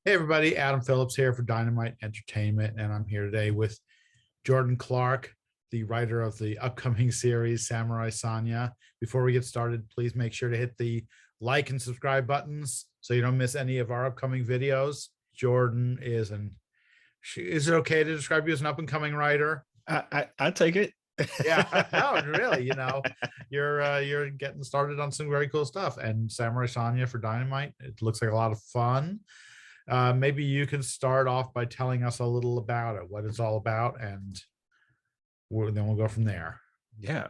Hey everybody, Adam Phillips here for Dynamite Entertainment, and I'm here today with Jordan Clark, the writer of the upcoming series Samurai Sonya. Before we get started, please make sure to hit the like and subscribe buttons so you don't miss any of our upcoming videos. Jordan is it okay to describe you as an up and coming writer? I take it. Yeah, no, really, you're getting started on some very cool stuff, and Samurai Sonya for Dynamite. It looks like a lot of fun. Maybe you can start off by telling us a little about it, what it's all about, and then we'll go from there. Yeah.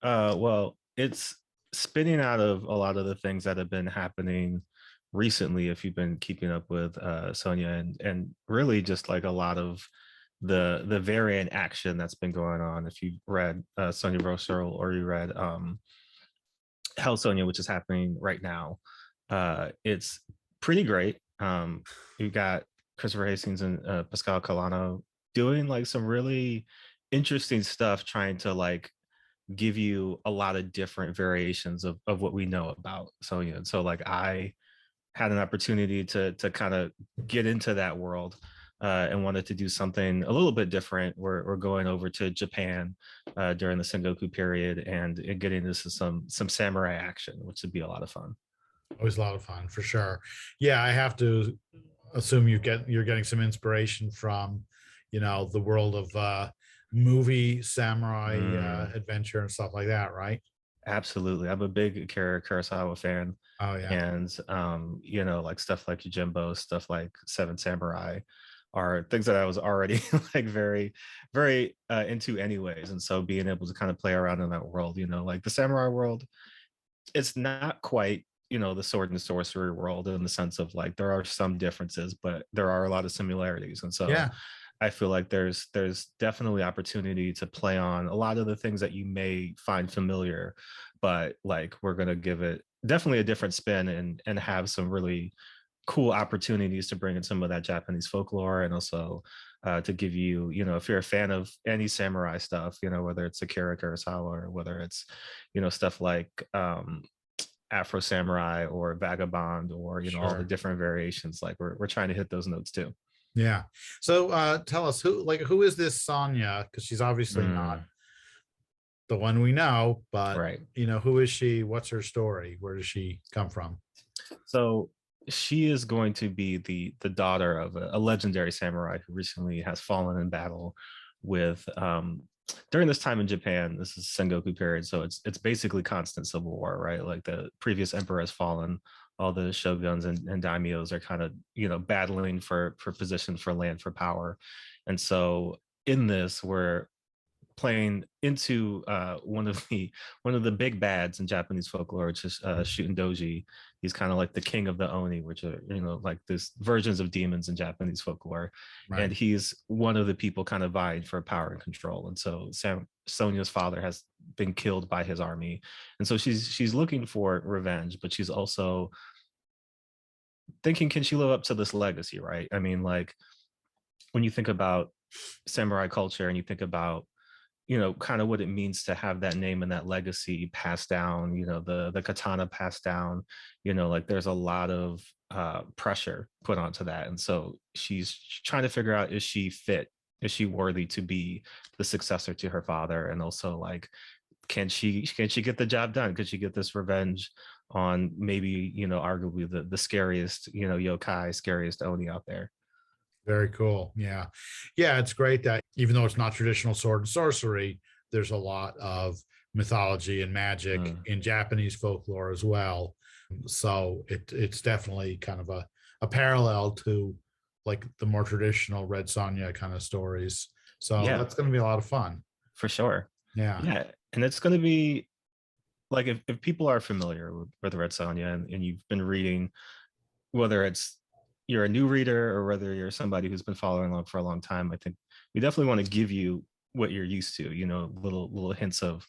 Well, it's spinning out of a lot of the things that have been happening recently, if you've been keeping up with Sonya, and really just like a lot of the variant action that's been going on. If you read Sonya Brosel, or you read Hell Sonya, which is happening right now, it's pretty great. You got Christopher Hastings and Pascal Colano doing like some really interesting stuff, trying to like give you a lot of different variations of what we know about Sonya. And so like I had an opportunity to kind of get into that world, and wanted to do something a little bit different. We're going over to Japan during the Sengoku period, and getting into some samurai action, which would be a lot of fun. Always a lot of fun for sure. Yeah, I have to assume you're getting some inspiration from, the world of movie samurai Mm, adventure and stuff like that, right? absolutely. I'm a big Akira Kurosawa fan. Oh yeah, And like stuff like Yojimbo, stuff like Seven Samurai are things that I was already like very, very into anyways. And so being able to kind of play around in that world, like the samurai world, it's not quite, the sword and sorcery world, in the sense of like there are some differences, but there are a lot of similarities. And so yeah. I feel like there's definitely opportunity to play on a lot of the things that you may find familiar, but like we're gonna give it definitely a different spin, and have some really cool opportunities to bring in some of that Japanese folklore, and also to give you, if you're a fan of any samurai stuff, whether it's Akira Kurosawa, or whether it's, stuff like Afro Samurai or Vagabond, or all the Sure. different variations. Like we're trying to hit those notes too. Yeah. So tell us who is this Sonya? Because she's obviously not Mm, the one we know, but right. who is she? What's her story? Where does she come from? So she is going to be the daughter of a legendary samurai who recently has fallen in battle with during this time in Japan. This is Sengoku period, so it's basically constant civil war, right? Like the previous emperor has fallen, all the shoguns and daimyos are kind of battling for position, for land, for power. And so in this, we're playing into one of the big bads in Japanese folklore, which is Shuten Doji. He's kind of like the king of the Oni, which are like this versions of demons in Japanese folklore, Right. and he's one of the people kind of vying for power and control. And so Sonya's father has been killed by his army, and so she's looking for revenge, but she's also thinking, can she live up to this legacy, right? I mean, like when you think about samurai culture, and you think about kind of what it means to have that name and that legacy passed down, the katana passed down, like there's a lot of pressure put onto that. And so she's trying to figure out, is she fit? Is she worthy to be the successor to her father? And also like, can she get the job done? Could she get this revenge on maybe, arguably the scariest, yokai, scariest Oni out there? Very cool. Yeah. Yeah. It's great that even though it's not traditional sword and sorcery, there's a lot of mythology and magic Mm, in Japanese folklore as well. So it's definitely kind of a parallel to like the more traditional Red Sonja kind of stories. So yeah, that's going to be a lot of fun. for sure. Yeah. Yeah. And it's going to be like, if people are familiar with Red Sonja, and you've been reading, whether it's you're a new reader or whether you're somebody who's been following along for a long time, I think we definitely want to give you what you're used to, little hints of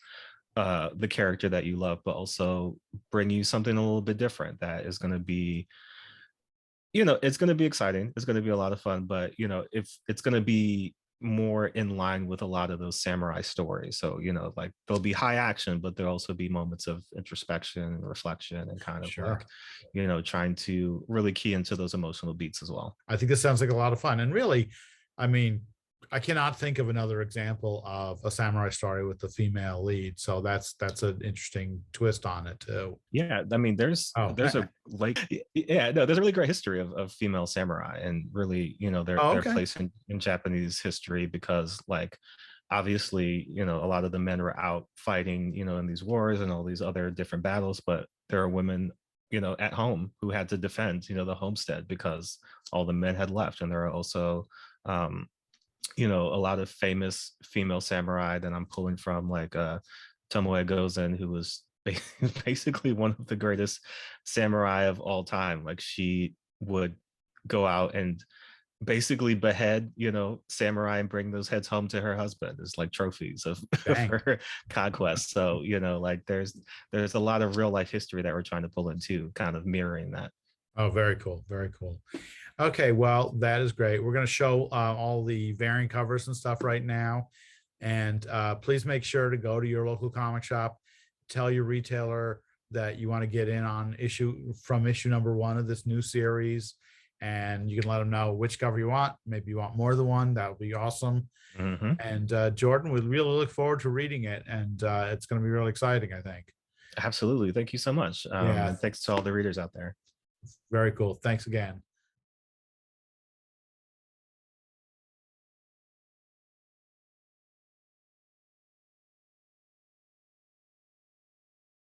the character that you love, but also bring you something a little bit different that is going to be, it's going to be exciting. It's going to be a lot of fun, but if it's going to be more in line with a lot of those samurai stories. So, like there'll be high action, but there'll also be moments of introspection and reflection and kind of like, Sure. trying to really key into those emotional beats as well. I think this sounds like a lot of fun. And really, I mean, I cannot think of another example of a samurai story with the female lead. So that's an interesting twist on it too. Yeah, I mean, there's Oh, there's a like yeah, no, there's a really great history of female samurai, and really, oh, their okay. place in Japanese history, because like obviously, a lot of the men were out fighting, in these wars and all these other different battles, but there are women, at home who had to defend, the homestead because all the men had left. And there are also a lot of famous female samurai that I'm pulling from, like Tomoe Gozen, who was basically one of the greatest samurai of all time. Like she would go out and basically behead, samurai and bring those heads home to her husband as like trophies of, of Dang. her conquest. So, like there's a lot of real life history that we're trying to pull into, kind of mirroring that. Oh, very cool. Very cool. Okay, well, that is great. We're going to show all the variant covers and stuff right now. And please make sure to go to your local comic shop, tell your retailer that you want to get in on issue number 1 of this new series. And you can let them know which cover you want. Maybe you want more than one. That would be awesome. Mhm. And Jordan, we really look forward to reading it. And it's going to be really exciting, I think. Absolutely. Thank you so much. Yeah, And thanks to all the readers out there. very cool. Thanks again.